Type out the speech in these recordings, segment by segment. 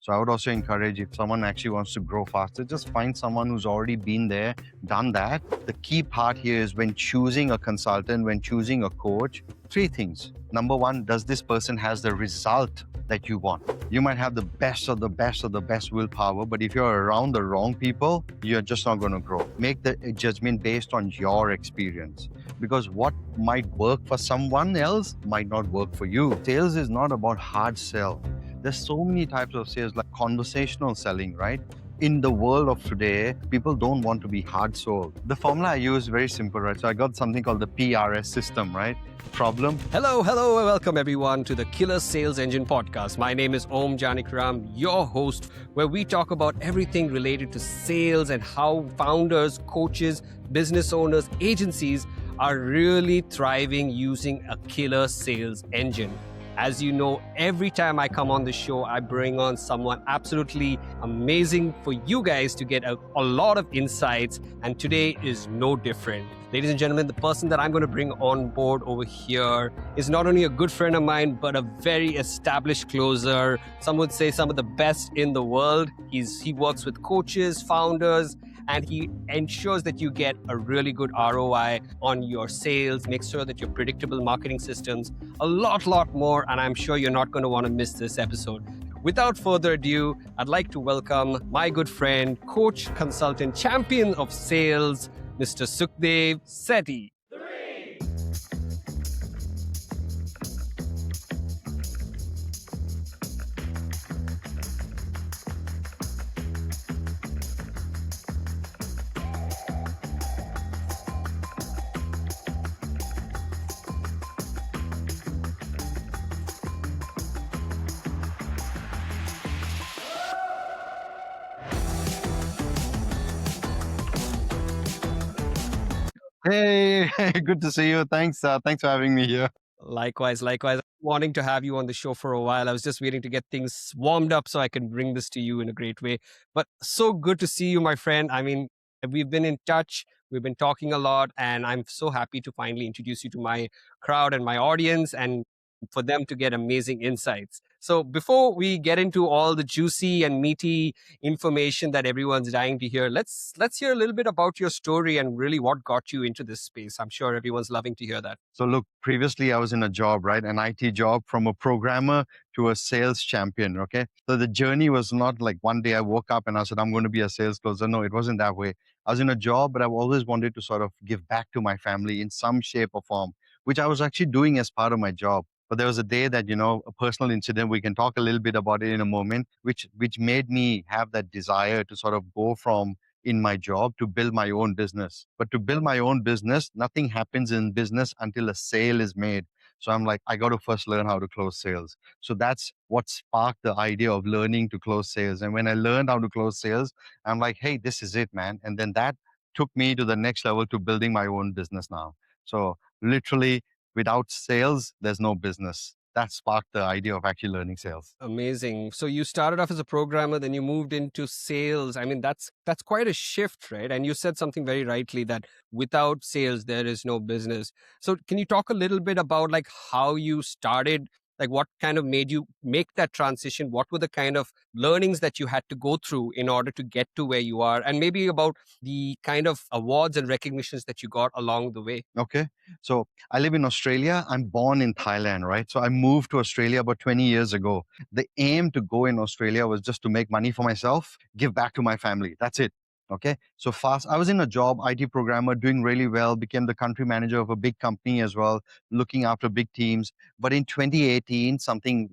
So I would also encourage, if someone actually wants to grow faster, just find someone who's already been there, done that. The key part here is when choosing a consultant, when choosing a coach, three things. Number one, does this person has the result that you want? You might have the best of the best of the best willpower, but if you're around the wrong people, you're just not going to grow. Make the judgment based on your experience, because what might work for someone else might not work for you. Sales is not about hard sell. There's so many types of sales, like conversational selling, right? In the world of today, people don't want to be hard sold. The formula I use is very simple, right? So I got something called the PRS system, right? Problem. Hello, and welcome everyone to the Killer Sales Engine podcast. My name is Aum Janakiram, your host, where we talk about everything related to sales and how founders, coaches, business owners, agencies are really thriving using a killer sales engine. As you know, every time I come on the show, I bring on someone absolutely amazing for you guys to get a lot of insights. And today is no different. Ladies and gentlemen, the person that I'm going to bring on board over here is not only a good friend of mine, but a very established closer. Some would say some of the best in the world. He works with coaches, founders, and he ensures that you get a really good ROI on your sales, make sure that your predictable marketing systems, a lot more, and I'm sure you're not going to want to miss this episode. Without further ado, I'd like to welcome my good friend, coach, consultant, champion of sales, Mr. Dev Sethi. Hey, good to see you. Thanks for having me here. Likewise. Wanting to have you on the show for a while. I was just waiting to get things warmed up so I can bring this to you in a great way. But so good to see you, my friend. I mean, we've been in touch. We've been talking a lot, and I'm so happy to finally introduce you to my crowd and my audience and for them to get amazing insights. So before we get into all the juicy and meaty information that everyone's dying to hear, let's hear a little bit about your story and really what got you into this space. I'm sure everyone's loving to hear that. So look, previously I was in a job, right? An IT job, from a programmer to a sales champion, okay? So the journey was not like one day I woke up and I said, I'm going to be a sales closer. No, it wasn't that way. I was in a job, but I've always wanted to sort of give back to my family in some shape or form, which I was actually doing as part of my job. But there was a day that, a personal incident, we can talk a little bit about it in a moment, which made me have that desire to sort of go from in my job to build my own business. But to build my own business, nothing happens in business until a sale is made. So I'm like, I got to first learn how to close sales. So that's what sparked the idea of learning to close sales. And when I learned how to close sales, I'm like, hey, this is it, man. And then that took me to the next level, to building my own business now. So literally, without sales, there's no business. That sparked the idea of actually learning sales. Amazing. So you started off as a programmer, then you moved into sales. I mean, that's quite a shift, right? And you said something very rightly, that without sales, there is no business. So can you talk a little bit about like how you started? Like what kind of made you make that transition? What were the kind of learnings that you had to go through in order to get to where you are? And maybe about the kind of awards and recognitions that you got along the way. Okay. So I live in Australia. I'm born in Thailand, right? So I moved to Australia about 20 years ago. The aim to go in Australia was just to make money for myself, give back to my family. That's it. Okay. So fast, I was in a job, IT programmer, doing really well, became the country manager of a big company as well, looking after big teams. But in 2018, something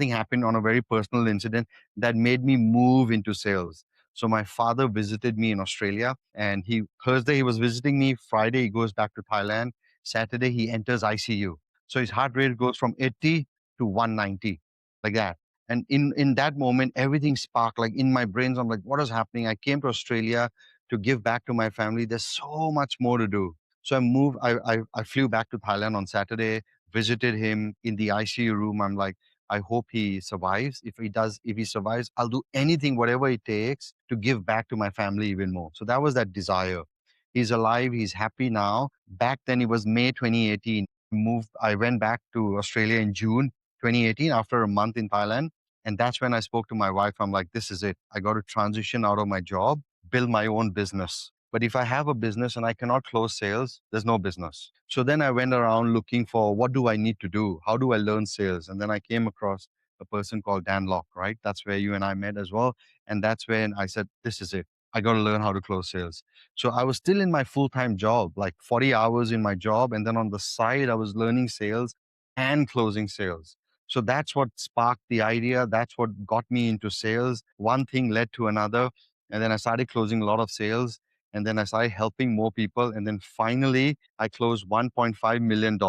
happened on a very personal incident that made me move into sales. So my father visited me in Australia, and Thursday he was visiting me, Friday he goes back to Thailand, Saturday he enters ICU. So his heart rate goes from 80 to 190, like that. And in that moment, everything sparked. Like in my brains, I'm like, what is happening? I came to Australia to give back to my family. There's so much more to do. So I moved. I flew back to Thailand on Saturday, visited him in the ICU room. I'm like, I hope he survives. If he survives, I'll do anything, whatever it takes, to give back to my family even more. So that was that desire. He's alive. He's happy now. Back then, it was May 2018. I went back to Australia in June 2018 after a month in Thailand. And that's when I spoke to my wife. I'm like, this is it. I got to transition out of my job, build my own business. But if I have a business and I cannot close sales, there's no business. So then I went around looking for what do I need to do? How do I learn sales? And then I came across a person called Dan Locke, right? That's where you and I met as well. And that's when I said, this is it. I got to learn how to close sales. So I was still in my full time job, like 40 hours in my job. And then on the side, I was learning sales and closing sales. So that's what sparked the idea. That's what got me into sales. One thing led to another. And then I started closing a lot of sales. And then I started helping more people. And then finally, I closed $1.5 million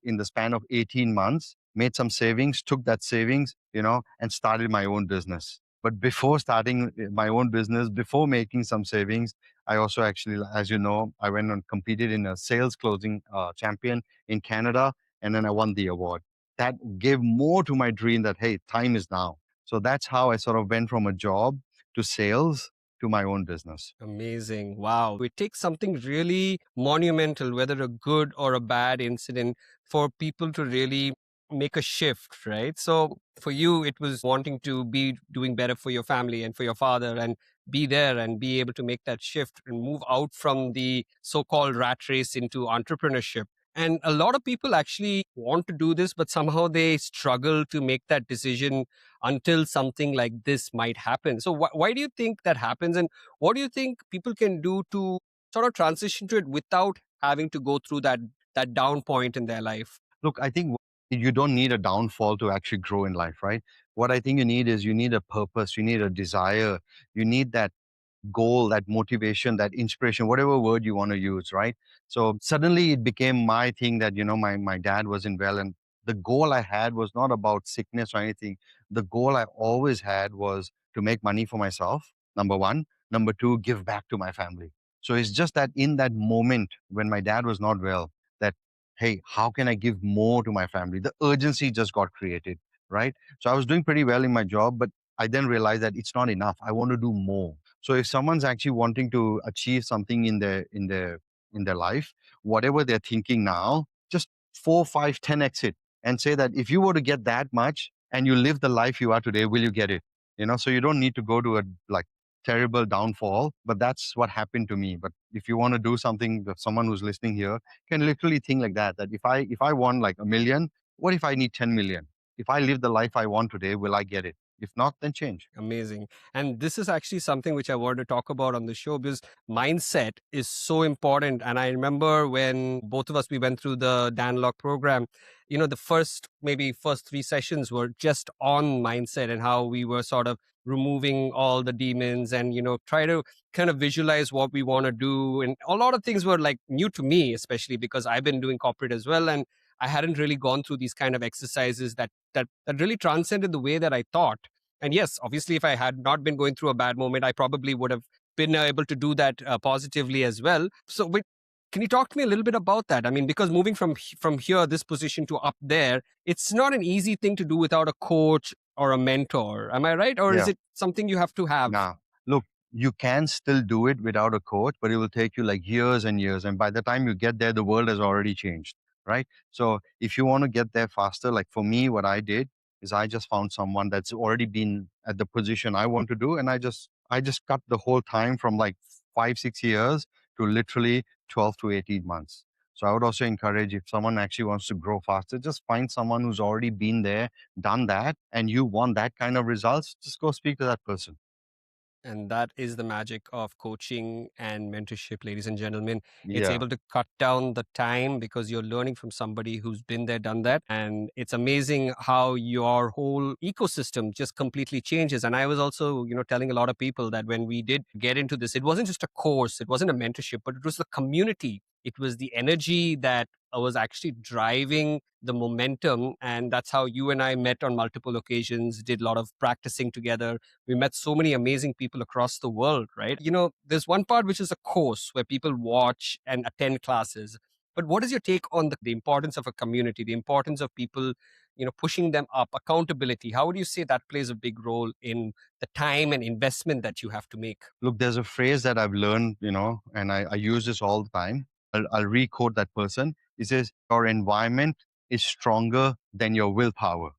in the span of 18 months, made some savings, took that savings, and started my own business. But before starting my own business, before making some savings, I also actually, as you know, I went and competed in a sales closing champion in Canada, and then I won the award. That gave more to my dream that, hey, time is now. So that's how I sort of went from a job to sales to my own business. Amazing. Wow. It takes something really monumental, whether a good or a bad incident, for people to really make a shift, right? So for you, it was wanting to be doing better for your family and for your father and be there and be able to make that shift and move out from the so called rat race into entrepreneurship. And a lot of people actually want to do this, but somehow they struggle to make that decision until something like this might happen. So, why do you think that happens? And what do you think people can do to sort of transition to it without having to go through that down point in their life? Look, I think you don't need a downfall to actually grow in life, right? What I think you need is you need a purpose, you need a desire, you need that goal, that motivation, that inspiration, whatever word you want to use, right? So suddenly it became my thing that, my dad wasn't well. And the goal I had was not about sickness or anything. The goal I always had was to make money for myself, number one. Number two, give back to my family. So it's just that in that moment when my dad was not well, that, hey, how can I give more to my family? The urgency just got created, right? So I was doing pretty well in my job, but I then realized that it's not enough. I want to do more. So if someone's actually wanting to achieve something in their life, whatever they're thinking now, just 4, 5, 10x it and say that if you were to get that much and you live the life you are today, will you get it? So you don't need to go to a like terrible downfall, but that's what happened to me. But if you want to do something, that someone who's listening here can literally think like that, that if I want like a million, what if I need 10 million? If I live the life I want today, will I get it? If not, then change. Amazing. And this is actually something which I wanted to talk about on the show because mindset is so important. And I remember when both of us, we went through the Dan Locke program, the first 3 sessions were just on mindset and how we were sort of removing all the demons and, try to kind of visualize what we want to do. And a lot of things were like new to me, especially because I've been doing corporate as well. And I hadn't really gone through these kind of exercises that really transcended the way that I thought. And yes, obviously, if I had not been going through a bad moment, I probably would have been able to do that positively as well. So, can you talk to me a little bit about that? I mean, because moving from here, this position to up there, it's not an easy thing to do without a coach or a mentor. Am I right? Or is Yeah. it something you have to have? Nah, look, you can still do it without a coach, but it will take you like years and years. And by the time you get there, the world has already changed, right? So if you want to get there faster, like for me, what I did is I just found someone that's already been at the position I want to do. And I just cut the whole time from like 5, 6 years to literally 12 to 18 months. So I would also encourage if someone actually wants to grow faster, just find someone who's already been there, done that, and you want that kind of results, just go speak to that person. And that is the magic of coaching and mentorship, ladies and gentlemen. It's Yeah. able to cut down the time because you're learning from somebody who's been there, done that. And it's amazing how your whole ecosystem just completely changes. And I was also, telling a lot of people that when we did get into this, it wasn't just a course, it wasn't a mentorship, but it was the community. It was the energy that was actually driving the momentum. And that's how you and I met on multiple occasions, did a lot of practicing together. We met so many amazing people across the world, right? There's one part which is a course where people watch and attend classes. But what is your take on the importance of a community, the importance of people, pushing them up, accountability? How would you say that plays a big role in the time and investment that you have to make? Look, there's a phrase that I've learned, and I use this all the time. I'll re-quote that person. He says, your environment is stronger than your willpower,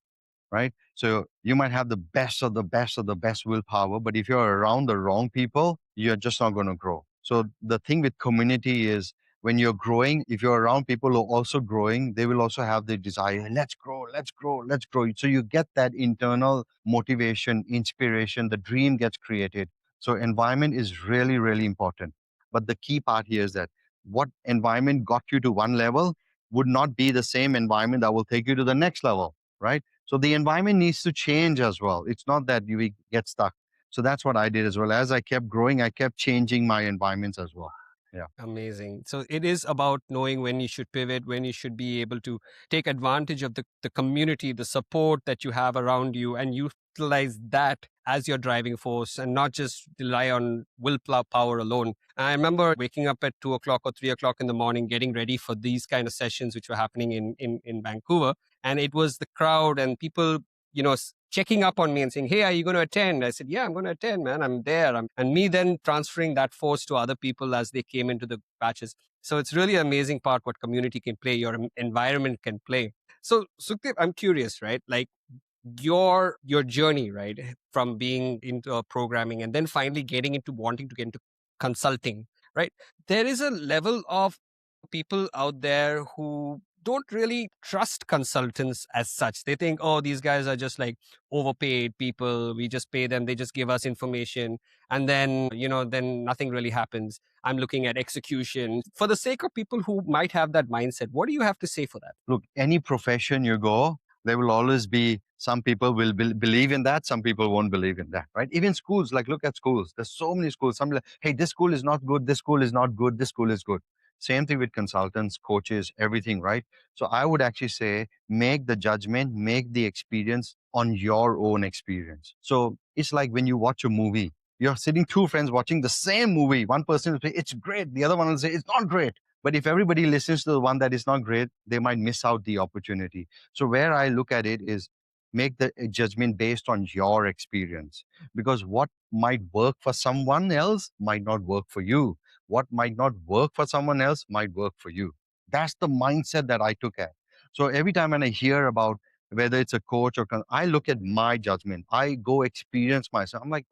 right? So you might have the best of the best of the best willpower, but if you're around the wrong people, you're just not going to grow. So the thing with community is when you're growing, if you're around people who are also growing, they will also have the desire, let's grow, let's grow, let's grow. So you get that internal motivation, inspiration, the dream gets created. So environment is really, really important. But the key part here is that what environment got you to one level would not be the same environment that will take you to the next level, right? So the environment needs to change as well. It's not that you get stuck. So that's what I did as well. As I kept growing, I kept changing my environments as well. Yeah. Amazing. So it is about knowing when you should pivot, when you should be able to take advantage of the community, the support that you have around you, and utilize that as your driving force and not just rely on willpower alone. I remember waking up at 2 o'clock or 3 o'clock in the morning, getting ready for these kind of sessions, which were happening in Vancouver. And it was the crowd and people, checking up on me and saying, "Hey, are you going to attend?" I said, "Yeah, I'm going to attend, man. I'm there." And me then transferring that force to other people as they came into the batches. So it's really an amazing part what community can play, your environment can play. So Sukhdev, I'm curious, right? Like your journey, right, from being into programming and then finally getting into wanting to get into consulting, right? There is a level of people out there who don't really trust consultants as such. They think, oh, these guys are just like overpaid people. We just pay them. They just give us information. And then, then nothing really happens. I'm looking at execution. For the sake of people who might have that mindset, what do you have to say for that? Look, any profession you go, there will always be some people will believe in that, some people won't believe in that, right? Even schools, like look at schools. There's so many schools. Some like, hey, this school is not good, this school is not good, this school is good. Same thing with consultants, coaches, everything, right? So I would actually say make the judgment, make the experience on your own experience. So it's like when you watch a movie, you're sitting two friends watching the same movie. One person will say, it's great. The other one will say, it's not great. But if everybody listens to the one that is not great, they might miss out the opportunity. So where I look at it is make the judgment based on your experience, because what might work for someone else might not work for you. What might not work for someone else might work for you. That's the mindset that I took at. So every time when I hear about whether it's a coach or I look at my judgment. I go experience myself. I'm like,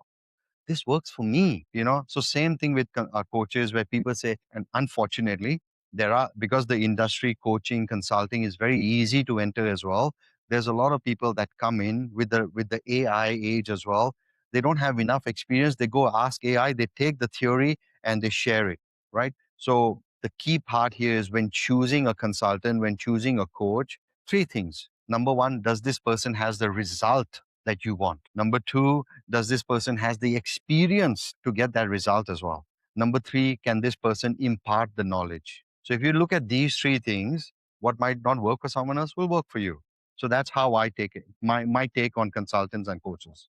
this works for me, you know. So same thing with coaches, where people say, and unfortunately there are, because the industry coaching consulting is very easy to enter as well, there's a lot of people that come in with the AI age as well. They don't have enough experience, they go ask AI, they take the theory and they share it, right? So the key part here is when choosing a consultant, when choosing a coach, three things. Number one, does this person has the result that you want? Number two, does this person has the experience to get that result as well? Number three, can this person impart the knowledge? So if you look at these three things, what might not work for someone else will work for you. So that's how I take it, my take on consultants and coaches.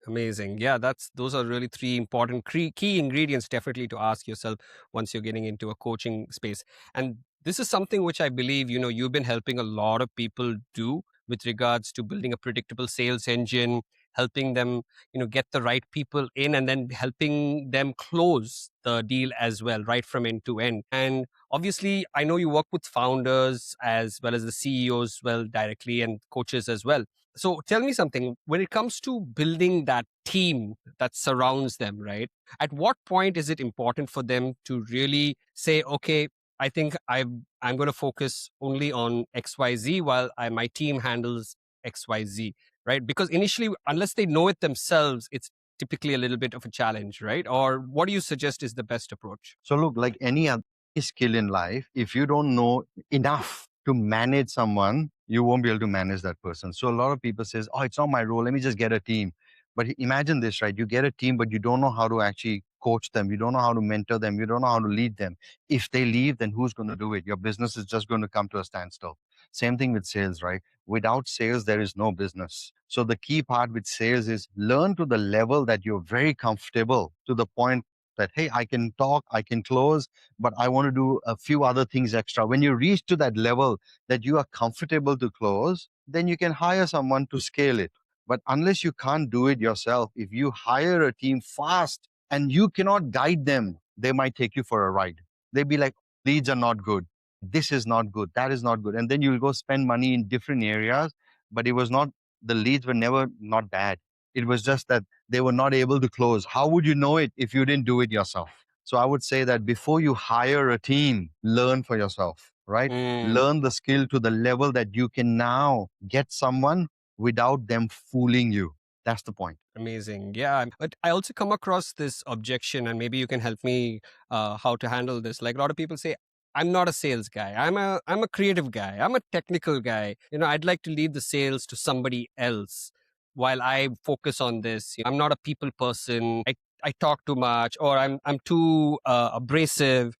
Amazing. Yeah, those are really three important key ingredients definitely to ask yourself once you're getting into a coaching space. And this is something which I believe, you've been helping a lot of people do with regards to building a predictable sales engine, helping them, get the right people in and then helping them close the deal as well, right from end to end. And obviously, I know you work with founders as well as the CEOs, well, directly, and coaches as well. So tell me something, when it comes to building that team that surrounds them, right? At what point is it important for them to really say, okay, I think I'm going to focus only on XYZ while my team handles XYZ, right? Because initially, unless they know it themselves, it's typically a little bit of a challenge, right? Or what do you suggest is the best approach? So look, like any other skill in life, if you don't know enough to manage someone, you won't be able to manage that person. So a lot of people says, "Oh, it's not my role. Let me just get a team." But imagine this, right? You get a team, but you don't know how to actually coach them. You don't know how to mentor them. You don't know how to lead them. If they leave, then who's going to do it? Your business is just going to come to a standstill. Same thing with sales, right? Without sales, there is no business. So the key part with sales is learn to the level that you're very comfortable, to the point that, hey, I can talk, I can close, but I want to do a few other things extra. When you reach to that level that you are comfortable to close, then you can hire someone to scale it. But unless you can't do it yourself, if you hire a team fast and you cannot guide them, they might take you for a ride. They'd be like, leads are not good, this is not good, that is not good, and then you'll go spend money in different areas, but it was not The leads were never not bad. It was just that they were not able to close. How would you know it if you didn't do it yourself? So I would say that before you hire a team, learn for yourself, right? Mm, Learn the skill to the level that you can now get someone without them fooling you. That's the point. amazing. Yeah. But I also come across this objection, and maybe you can help me how to handle this. Like a lot of people say, I'm not a sales guy. I'm a creative guy. I'm a technical guy. I'd like to leave the sales to somebody else while I focus on this. I'm not a people person. I talk too much, or I'm too abrasive.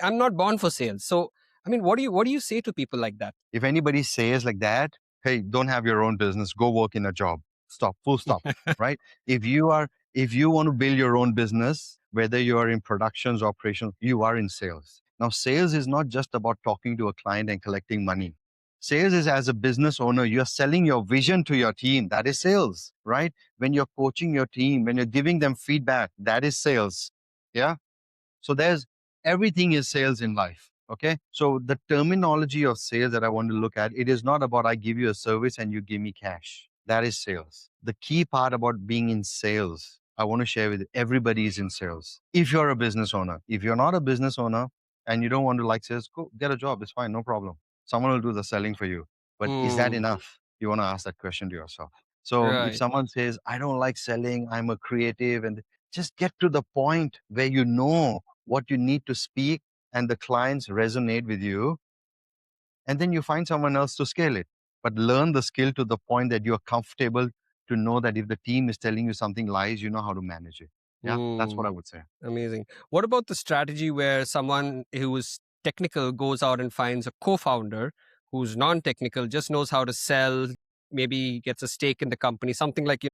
I'm not born for sales. So what do you say to people like that? If anybody says like that, hey, don't have your own business, go work in a job. Stop, full stop, right? If you want to build your own business, whether you are in productions, operations, you are in sales. Now, sales is not just about talking to a client and collecting money. Sales is as a business owner, you're selling your vision to your team. That is sales, right? When you're coaching your team, when you're giving them feedback, that is sales. Yeah. So there's everything is sales in life. Okay. So the terminology of sales that I want to look at, it is not about I give you a service and you give me cash. That is sales. The key part about being in sales, I want to share with you, everybody is in sales. If you're a business owner, if you're not a business owner and you don't want to like sales, go get a job. It's fine. No problem. Someone will do the selling for you. But is that Hmm. enough? You want to ask that question to yourself. So if Right. someone says, I don't like selling, I'm a creative, and just get to the point where you know what you need to speak and the clients resonate with you, and then you find someone else to scale it. But learn the skill to the point that you're comfortable to know that if the team is telling you something lies, you know how to manage it. Yeah, that's what Hmm. I would say. Amazing. What about the strategy where someone who is technical goes out and finds a co-founder who's non-technical, just knows how to sell, maybe gets a stake in the company, something like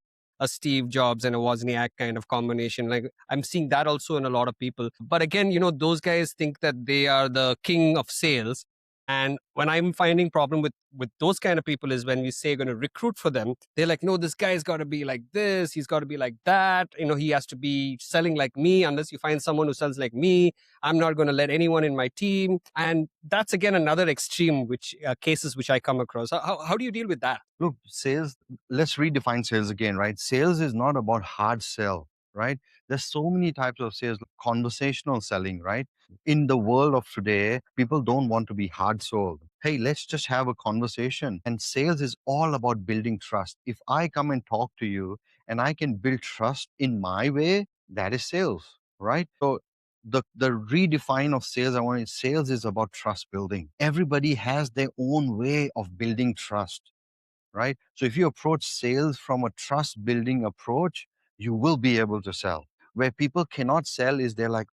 a Steve Jobs and a Wozniak kind of combination. Like I'm seeing that also in a lot of people. But again, those guys think that they are the king of sales. And when I'm finding problem with those kind of people is when we say going to recruit for them, they're like, no, this guy's got to be like this, he's got to be like that. He has to be selling like me. Unless you find someone who sells like me, I'm not going to let anyone in my team. And that's again another extreme, which cases which I come across. How do you deal with that? Look, sales, let's redefine sales again, right? Sales is not about hard sell, right? There's so many types of sales, conversational selling, right? In the world of today, people don't want to be hard sold. Hey, let's just have a conversation. And sales is all about building trust. If I come and talk to you and I can build trust in my way, that is sales, right? So the redefine of sales, I want to sales is about trust building. Everybody has their own way of building trust, right? So if you approach sales from a trust building approach, you will be able to sell. Where people cannot sell is they're like,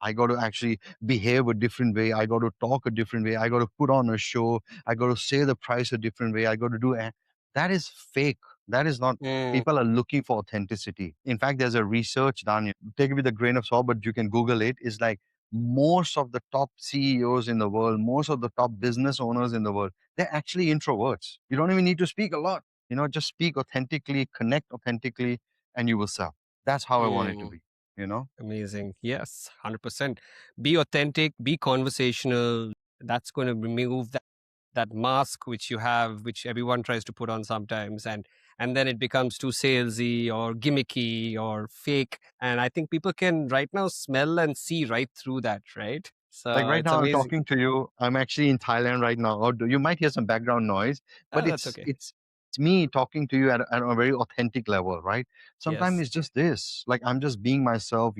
I got to actually behave a different way. I got to talk a different way. I got to put on a show. I got to say the price a different way. I got to do that is fake. That is not. Mm, People are looking for authenticity. In fact, there's a research done. Take it with a grain of salt, but you can Google it. It's like most of the top CEOs in the world, most of the top business owners in the world, they're actually introverts. You don't even need to speak a lot. Just speak authentically, connect authentically, and you will sell. That's how I want it to mm. be, you know? Amazing. Yes, 100%. Be authentic, be conversational. That's going to remove that mask which you have, which everyone tries to put on sometimes, and then it becomes too salesy or gimmicky or fake. And I think people can right now smell and see right through that, right? Like So right it's now, I'm amazing. talking to you. I'm actually in Thailand right now. Or you might hear some background noise, but Ah, that's okay. it's me talking to you at a very authentic level, right? Sometimes Yes. it's just this. Like I'm just being myself.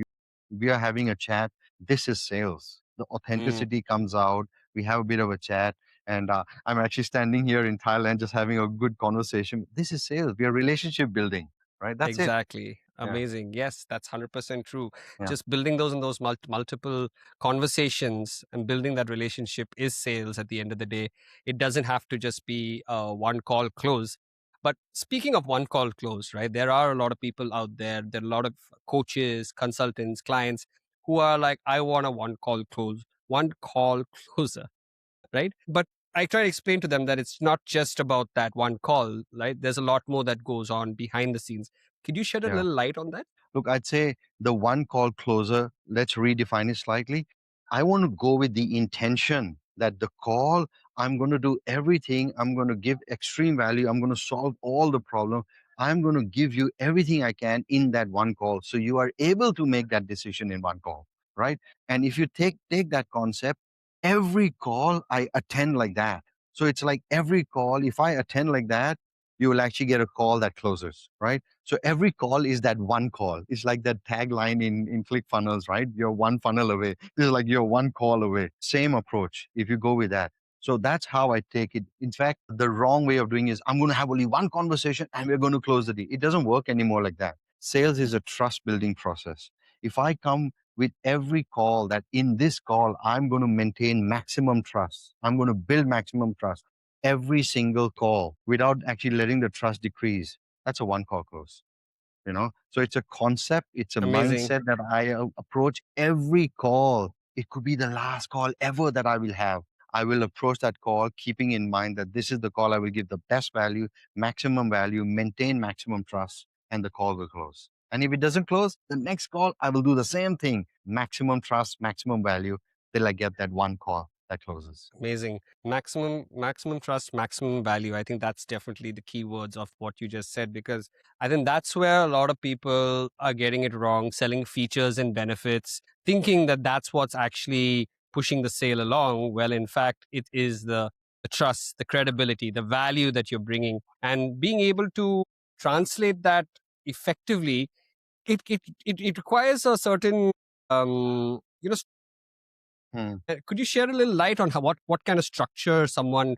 We are having a chat. This is sales. The Mm, authenticity comes out. We have a bit of a chat, and I'm actually standing here in Thailand, just having a good conversation. This is sales. We are relationship building, right? That's it. exactly. Yeah, Amazing. Yes, that's 100% true. yeah. Just building those and those multiple conversations and building that relationship is sales at the end of the day. It doesn't have to just be a one call close. But speaking of one call close, right? There are a lot of people out there. There are a lot of coaches, consultants, clients who are like, I want a one call close, one call closer, right? But I try to explain to them that it's not just about that one call, right? There's a lot more that goes on behind the scenes. Could you shed a Yeah. little light on that? Look, I'd say the one call closer, let's redefine it slightly. I want to go with the intention that the call, I'm going to do everything. I'm going to give extreme value. I'm going to solve all the problem. I'm going to give you everything I can in that one call. So you are able to make that decision in one call, right? And if you take that concept, every call I attend like that. So it's like every call, if I attend like that, you will actually get a call that closes, right? So every call is that one call. It's like that tagline in ClickFunnels, right? You're one funnel away. This is like you're one call away. Same approach if you go with that. So that's how I take it. In fact, the wrong way of doing is I'm going to have only one conversation and we're going to close the deal. It doesn't work anymore like that. Sales is a trust building process. If I come with every call that in this call, I'm going to maintain maximum trust, I'm going to build maximum trust every single call without actually letting the trust decrease, that's a one call close. So it's a concept, it's a Amazing. mindset that I approach every call. It could be the last call ever that I will have. I will approach that call keeping in mind that this is the call I will give the best value, maintain maximum trust, and the call will close. And if it doesn't close, the next call I will do the same thing, maximum trust, maximum value, till I get that one call that closes. Amazing. Maximum trust, maximum value. I think that's definitely the key words of what you just said, because I think that's where a lot of people are getting it wrong, selling features and benefits, thinking that that's what's actually pushing the sale along. Well, in fact, it is the trust, the credibility, the value that you're bringing, and being able to translate that effectively. It requires a certain Hmm. could you share a little light on what kind of structure someone,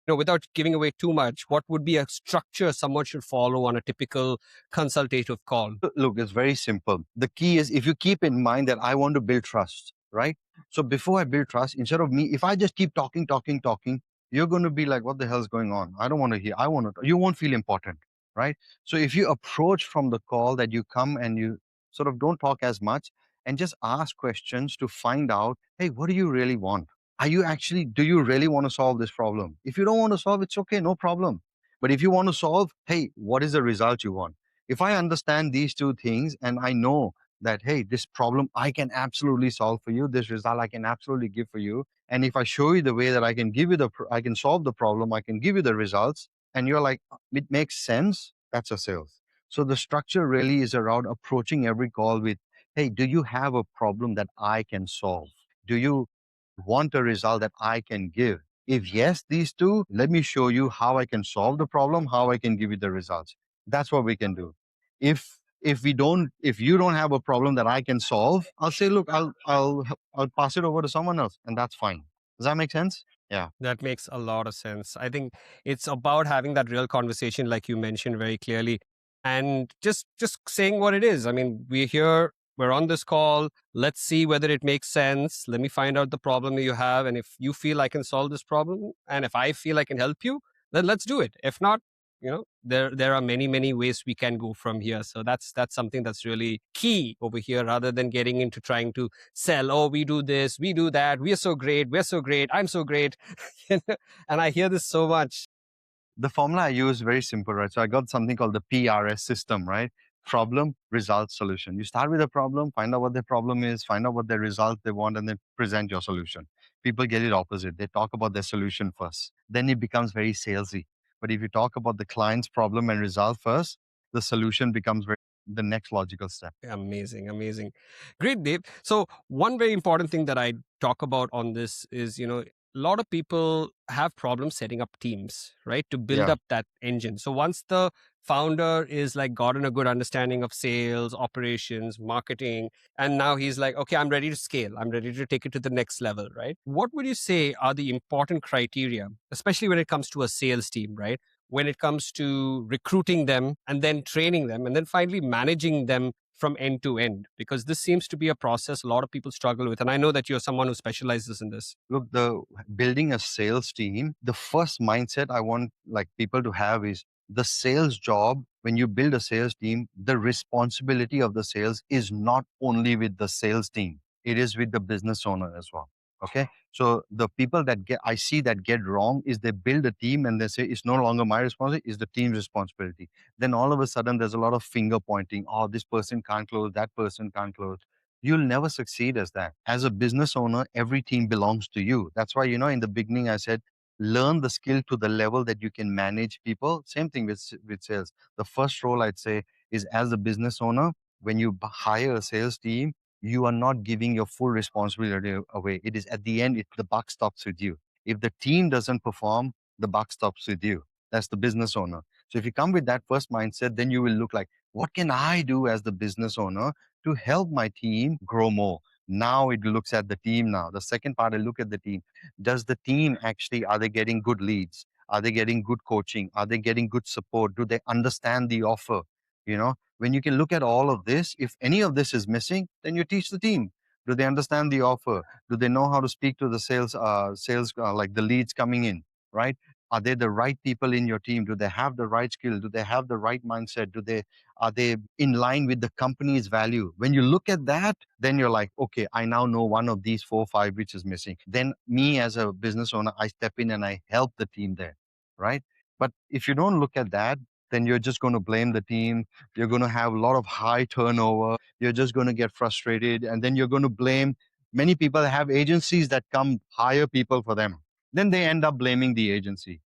without giving away too much, what would be a structure someone should follow on a typical consultative call? Look, it's very simple. The key is if you keep in mind that I want to build trust, right? So before I build trust, instead of me, if I just keep talking, you're going to be like, what the hell's going on? I don't want to hear. I want to, you won't feel important, right? So if you approach from the call that you come and you sort of don't talk as much and just ask questions to find out, hey, what do you really want? Do you really want to solve this problem? If you don't want to solve, it's okay, no problem. But if you want to solve, hey, what is the result you want? If I understand these two things and I know that, hey, this problem I can absolutely solve for you, this result I can absolutely give for you. And if I show you the way that I can give you I can solve the problem, I can give you the results, and you're like, it makes sense, that's a sales. So the structure really is around approaching every call with, hey, do you have a problem that I can solve? Do you want a result that I can give? If yes, these two, let me show you how I can solve the problem, how I can give you the results. That's what we can do. If you don't have a problem that I can solve, I'll say, look, I'll pass it over to someone else, and that's fine. Does that make sense? Yeah. That makes a lot of sense. I think it's about having that real conversation, like you mentioned very clearly, and just saying what it is. I mean, we're here, we're on this call. Let's see whether it makes sense. Let me find out the problem that you have, and if you feel I can solve this problem, and if I feel I can help you, then let's do it. If not, there are many ways we can go from here. So that's something that's really key over here, rather than getting into trying to sell. Oh, we do this, we do that, we're so great, I'm so great. You know? And I hear this so much. The formula I use is very simple, right? So I got something called the PRS system, right? Problem, result, solution. You start with a problem, find out what their problem is, find out what their result they want, and then present your solution. People get it opposite. They talk about their solution first. Then it becomes very salesy. But if you talk about the client's problem and result first, the solution becomes the next logical step. Amazing. Great, Dave. So one very important thing that I talk about on this is, a lot of people have problems setting up teams, right? To build Yeah. up that engine. So once the founder is like gotten a good understanding of sales, operations, marketing, and now he's like, okay, I'm ready to scale. I'm ready to take it to the next level, right? What would you say are the important criteria, especially when it comes to a sales team, right? When it comes to recruiting them and then training them and then finally managing them from end to end, because this seems to be a process a lot of people struggle with, and I know that you're someone who specializes in this. Look, the building a sales team, the first mindset I want like people to have is the sales job. When you build a sales team, the responsibility of the sales is not only with the sales team, it is with the business owner as well. Okay. So the people that I see that get wrong is they build a team and they say it's no longer my responsibility, it's the team's responsibility. Then all of a sudden there's a lot of finger pointing. Oh, this person can't close, that person can't close. You'll never succeed as that. As a business owner, every team belongs to you. That's why, in the beginning, I said learn the skill to the level that you can manage people. Same thing with sales. The first role I'd say is as a business owner, when you hire a sales team, you are not giving your full responsibility away. It is at the end, the buck stops with you. If the team doesn't perform, the buck stops with you. That's the business owner. So if you come with that first mindset, then you will look like, what can I do as the business owner to help my team grow more? Now it looks at the team now. The second part, I look at the team. Does the team actually, are they getting good leads? Are they getting good coaching? Are they getting good support? Do they understand the offer? When you can look at all of this, if any of this is missing, then you teach the team. Do they understand the offer? Do they know how to speak to the sales, like the leads coming in, right? Are they the right people in your team? Do they have the right skill? Do they have the right mindset? Are they in line with the company's value? When you look at that, then you're like, okay, I now know one of these 4 5 which is missing. Then me as a business owner, I step in and I help the team there, right? But if you don't look at that, then you're just going to blame the team. You're going to have a lot of high turnover. You're just going to get frustrated. And then you're going to blame. Many people have agencies that come hire people for them. Then they end up blaming the agency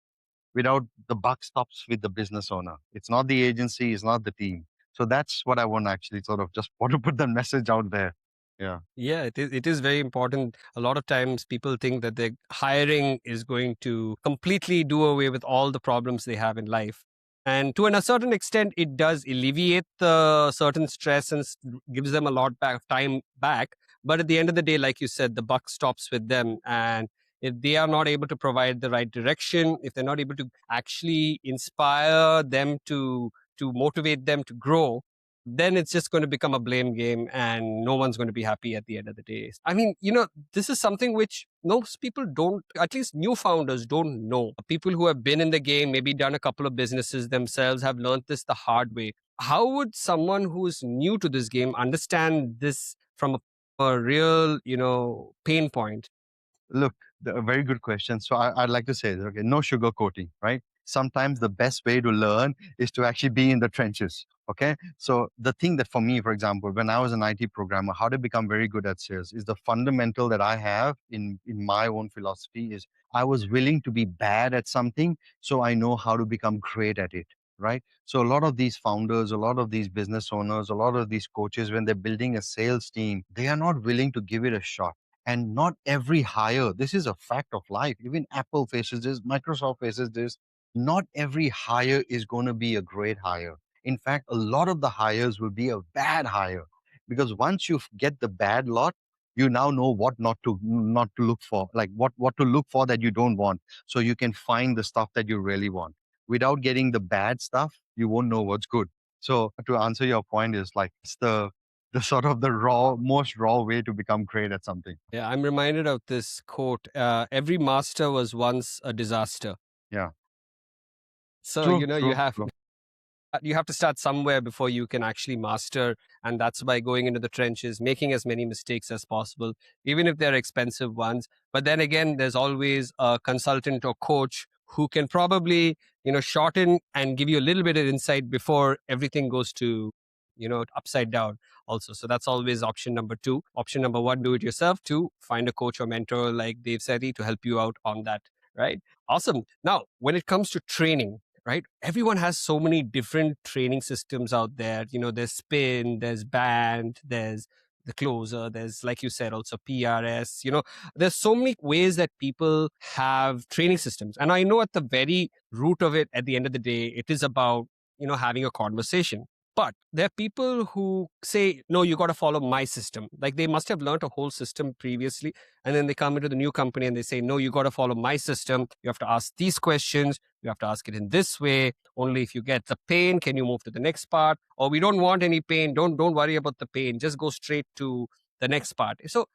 without the buck stops with the business owner. It's not the agency, it's not the team. So that's what I want to actually sort of just want to put that message out there. Yeah. Yeah, it is very important. A lot of times people think that their hiring is going to completely do away with all the problems they have in life. And to a certain extent, it does alleviate the certain stress and gives them a lot back time back. But at the end of the day, like you said, the buck stops with them. And if they are not able to provide the right direction, if they're not able to actually inspire them to motivate them to grow, then it's just going to become a blame game and no one's going to be happy at the end of the day. I mean, this is something which most people don't, at least new founders don't know. People who have been in the game, maybe done a couple of businesses themselves, have learned this the hard way. How would someone who's new to this game understand this from a real, pain point? Look, a very good question. So I'd like to say, okay, no sugar coating, right? Sometimes the best way to learn is to actually be in the trenches. Okay. So the thing that for me, for example, when I was an IT programmer, how to become very good at sales is the fundamental that I have in my own philosophy is I was willing to be bad at something so I know how to become great at it. Right. So a lot of these founders, a lot of these business owners, a lot of these coaches, when they're building a sales team, they are not willing to give it a shot. And not every hire, this is a fact of life. Even Apple faces this, Microsoft faces this. Not every hire is going to be a great hire. In fact, a lot of the hires will be a bad hire because once you get the bad lot, you now know what not to look for, like what to look for that you don't want. So you can find the stuff that you really want. Without getting the bad stuff, you won't know what's good. So to answer your point is like it's the sort of the most raw way to become great at something. Yeah, I'm reminded of this quote: every master was once a disaster. Yeah. So, True, you true, have true. you have to start somewhere before you can actually master, and that's by going into the trenches, making as many mistakes as possible, even if they're expensive ones. But then again, there's always a consultant or coach who can probably shorten and give you a little bit of insight before everything goes to upside down also. So that's always option number two. Option number one, do it yourself. Two, find a coach or mentor like Dev Sethi to help you out on that. Right. Awesome. Now, when it comes to training, right? Everyone has so many different training systems out there. There's spin, there's band, there's the closer, there's, like you said, also PRS. There's so many ways that people have training systems. And I know at the very root of it, at the end of the day, it is about, having a conversation. But there are people who say, no, you got to follow my system. Like they must have learned a whole system previously. And then they come into the new company and they say, no, you got to follow my system. You have to ask these questions. You have to ask it in this way. Only if you get the pain can you move to the next part. Or we don't want any pain. Don't worry about the pain. Just go straight to the next part. So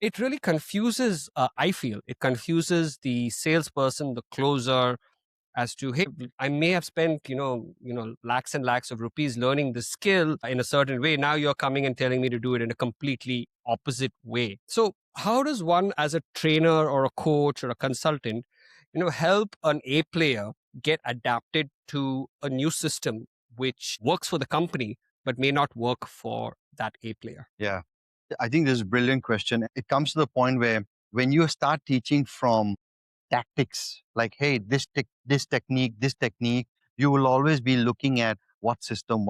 it really confuses. I feel it confuses the salesperson, the closer, as to, hey, I may have spent lakhs and lakhs of rupees learning the skill in a certain way. Now you're coming and telling me to do it in a completely opposite way. So how does one, as a trainer or a coach or a consultant, help an A player get adapted to a new system which works for the company but may not work for that A player? Yeah. I think this is a brilliant question. It comes to the point where when you start teaching from tactics, like, hey, this technique, you will always be looking at what system,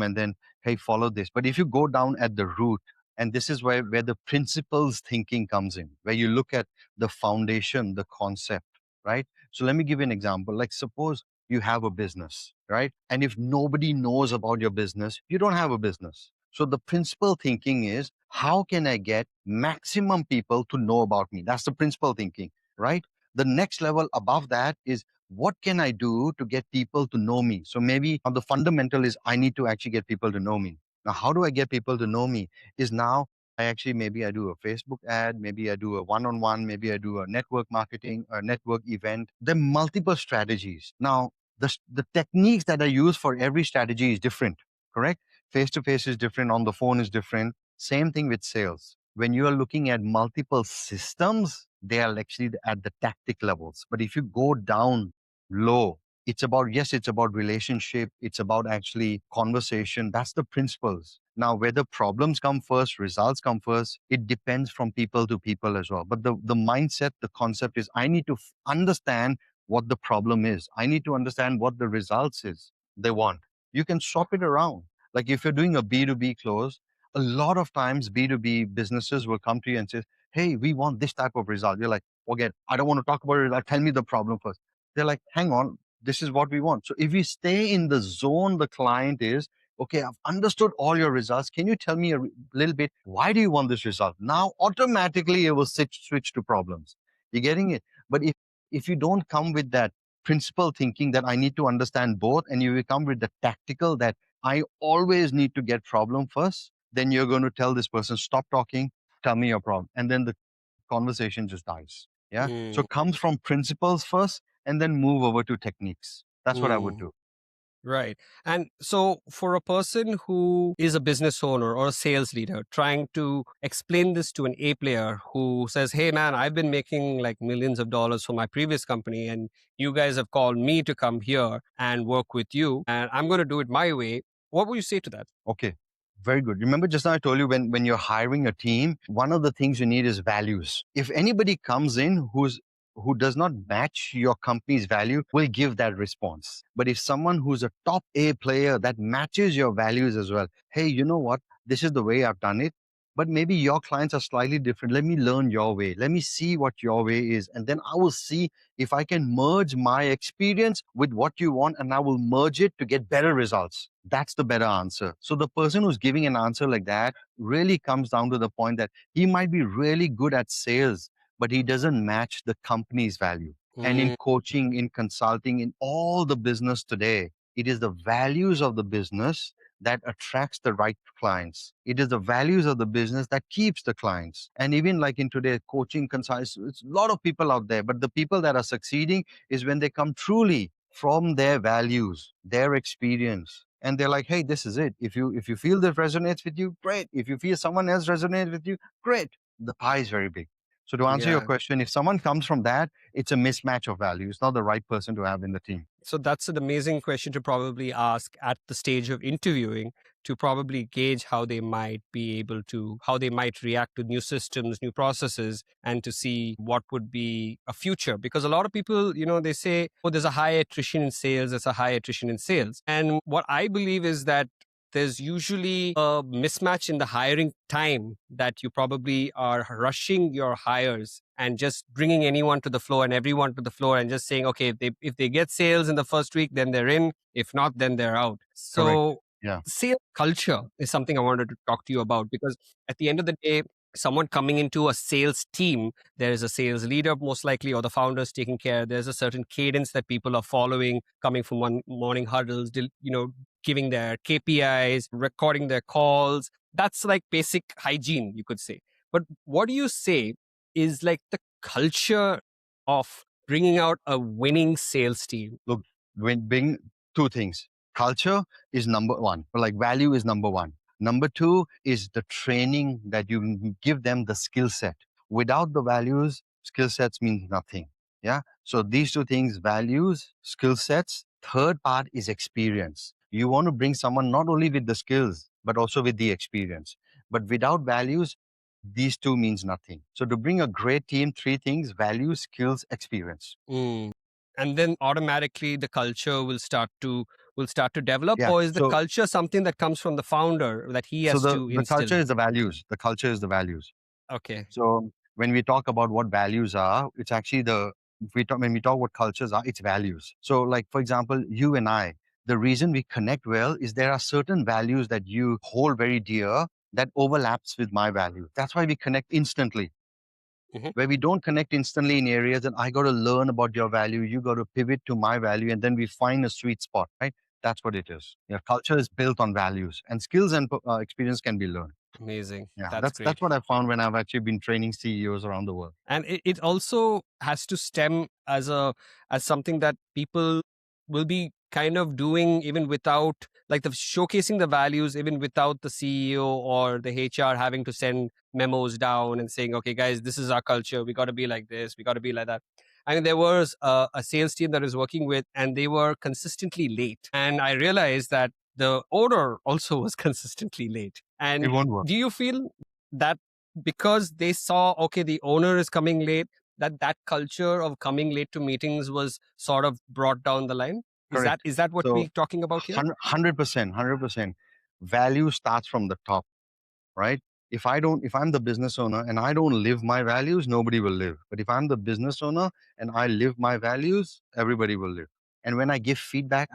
and then, hey, follow this. But if you go down at the root, and this is where the principles thinking comes in, where you look at the foundation, the concept, right? So let me give you an example. Like, suppose you have a business, right? And if nobody knows about your business, you don't have a business. So the principal thinking is, how can I get maximum people to know about me? That's the principal thinking, right? The next level above that is, what can I do to get people to know me? So maybe the fundamental is, I need to actually get people to know me. Now, how do I get people to know me? Is now maybe I do a Facebook ad, maybe I do a one-on-one, maybe I do a network marketing, a network event. There are multiple strategies. Now, the techniques that are used for every strategy is different, correct? Face to face is different, on the phone is different. Same thing with sales. When you are looking at multiple systems, they are actually at the tactic levels. But if you go down low, it's about, yes, it's about relationship, it's about actually conversation. That's the principles. Now, whether problems come first, results come first, it depends from people to people as well. But the mindset, the concept is, I need to understand what the problem is. I need to understand what the results is they want. You can swap it around. Like, if you're doing a B2B close, a lot of times B2B businesses will come to you and say, hey, we want this type of result. You're like, forget, I don't want to talk about it. Like, tell me the problem first. They're like, hang on, this is what we want. So if we stay in the zone, the client is, okay, I've understood all your results. Can you tell me a little bit, why do you want this result? Now, automatically, it will switch to problems. You're getting it? But if you don't come with that principle thinking that I need to understand both, and you will come with the tactical that I always need to get problem first, then you're going to tell this person, stop talking, tell me your problem. And then the conversation just dies. Yeah. So Mm, it comes from principles first and then move over to techniques. That's what I would mm. do. Right. And so, for a person who is a business owner or a sales leader trying to explain this to an A player who says, hey, man, I've been making like millions of dollars for my previous company, and you guys have called me to come here and work with you, and I'm going to do it my way. What would you say to that? Okay. Very good. Remember just now I told you, when you're hiring a team, one of the things you need is values. If anybody comes in who does not match your company's value, will give that response. But if someone who's a top A player that matches your values as well, hey, you know what? This is the way I've done it. But maybe your clients are slightly different. Let me learn your way. Let me see what your way is. And then I will see if I can merge my experience with what you want, and I will merge it to get better results. That's the better answer. So the person who's giving an answer like that really comes down to the point that he might be really good at sales, but he doesn't match the company's value. And in Mm, coaching, in consulting, in all the business today, it is the values of the business that attracts the right clients. It is the values of the business that keeps the clients. And even like in today, coaching, consulting, it's a lot of people out there, but the people that are succeeding is when they come truly from their values, their experience. And they're like, hey, this is it. If you feel this resonates with you, great. If you feel someone else resonates with you, great. The pie is very big. So to answer your yeah. question, if someone comes from that, it's a mismatch of values, not the right person to have in the team. So that's an amazing question to probably ask at the stage of interviewing, to probably gauge how they might be able to, how they might react to new systems, new processes, and to see what would be a future. Because a lot of people, they say, oh, there's a high attrition in sales, there's a high attrition in sales. And what I believe is that there's usually a mismatch in the hiring time, that you probably are rushing your hires and just bringing anyone to the floor and everyone to the floor and just saying, okay, if they get sales in the first week, then they're in. If not, then they're out. Correct. So Yeah. sales culture is something I wanted to talk to you about, because at the end of the day, someone coming into a sales team, there is a sales leader most likely, or the founders taking care. There's a certain cadence that people are following, coming from one morning huddles, giving their KPIs, recording their calls. That's like basic hygiene, you could say. But what do you say is like the culture of bringing out a winning sales team? Look, when being two things, culture is number one, like value is number one. Number two is the training that you give them, the skill set. Without the values, skill sets mean nothing. Yeah. So these two things, values, skill sets. Third part is experience. You want to bring someone not only with the skills, but also with the experience. But without values, these two means nothing. So to bring a great team, three things: values, skills, experience. And then automatically the culture will start to develop, Yeah. or is the So culture something that comes from the founder that he so has the to the instill? culture is the values. The culture is the values. Okay. So when we talk about what values are, it's actually the when we talk what cultures are, it's values. So like for example, you and I, the reason we connect well is there are certain values that you hold very dear that overlaps with my value. That's why we connect instantly. Mhm. Where we don't connect instantly in areas and I got to learn about your value, you got to pivot to my value, and then we find a sweet spot, right? That's what it is. Yeah, culture is built on values, and skills and experience can be learned. Amazing. Yeah, That's that's great. what I found when I've actually been training CEOs around the world. And it also has to stem as something that people will be kind of doing even without, like, the showcasing the values even without the CEO or the HR having to send memos down and saying, okay guys, this is our culture, we got to be like this, we got to be like that. I mean, there was a sales team that I was working with, and they were consistently late, and I realized that the owner also was consistently late. It And won't work. do you feel that because they saw, okay, the owner is coming late, that culture of coming late to meetings was sort of brought down the line? Correct. Is that what So we're talking about here? 100%, 100%. Value starts from the top, right? If I'm the business owner and I don't live my values, nobody will live. But if I'm the business owner and I live my values, everybody will live. And when I give feedback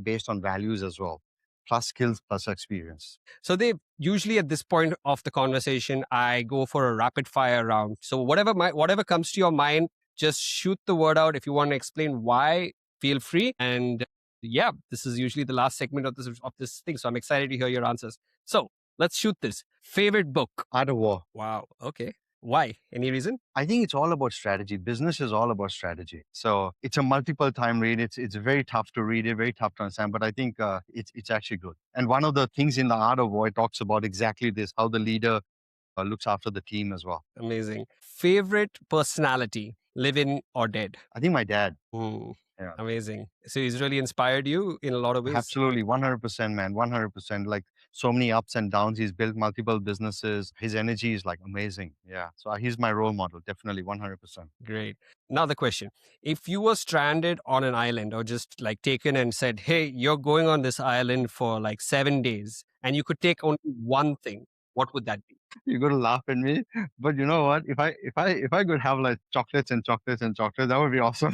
based on values as well, plus skills, plus experience. So they usually, at this point of the conversation, I go for a rapid fire round. So whatever comes to your mind, just shoot the word out. If you want to explain why, feel free. And yeah, this is usually the last segment of this thing. So I'm excited to hear your answers. So let's shoot this. Favorite book? Art of war. Wow. Okay. Why? Any reason? I think it's all about strategy. Business is all about strategy. So it's a multiple time read. It's very tough to read it, very tough to understand. But I think it's actually good. And one of the things in the art of war, it talks about exactly this: how the leader looks after the team as well. Amazing. Favorite personality, living or dead? I think my dad. Hmm. Yeah, Amazing. So he's really inspired you in a lot of ways. absolutely, 100%, man, 100%. Like so many ups and downs. He's built multiple businesses. His energy is like amazing. Yeah, so he's my role model. Definitely, 100%. Great. Now the question: if you were stranded on an island, or just like taken and said, "Hey, you're going on this island for like 7 days, and you could take only one thing," what would that be? You're gonna laugh at me, but you know what? If I could have like chocolates and chocolates and chocolates, that would be awesome,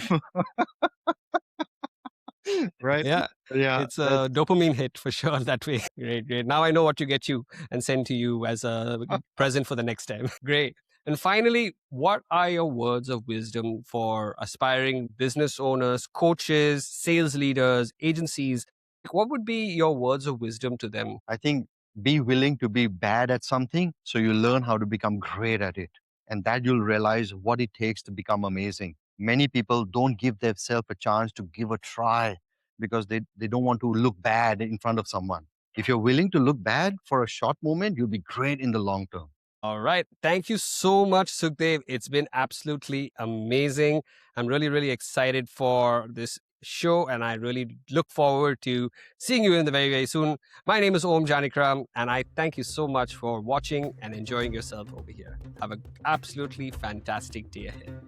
right? Yeah, Yeah, it's a dopamine hit for sure that way. Great, great. Now I know what to get you and send to you as a present for the next time. Great. And finally, what are your words of wisdom for aspiring business owners, coaches, sales leaders, agencies? What would be your words of wisdom to them? I think be willing to be bad at something so you learn how to become great at it. And that you'll realize what it takes to become amazing. Many people don't give themselves a chance to give a try because they don't want to look bad in front of someone. If you're willing to look bad for a short moment, you'll be great in the long term. All right. Thank you so much, Sukhdev. It's been absolutely amazing. I'm really, really excited for this show, and I really look forward to seeing you in the very, very soon. My name is Aum Janakiram, and I thank you so much for watching and enjoying yourself over here. Have an absolutely fantastic day ahead.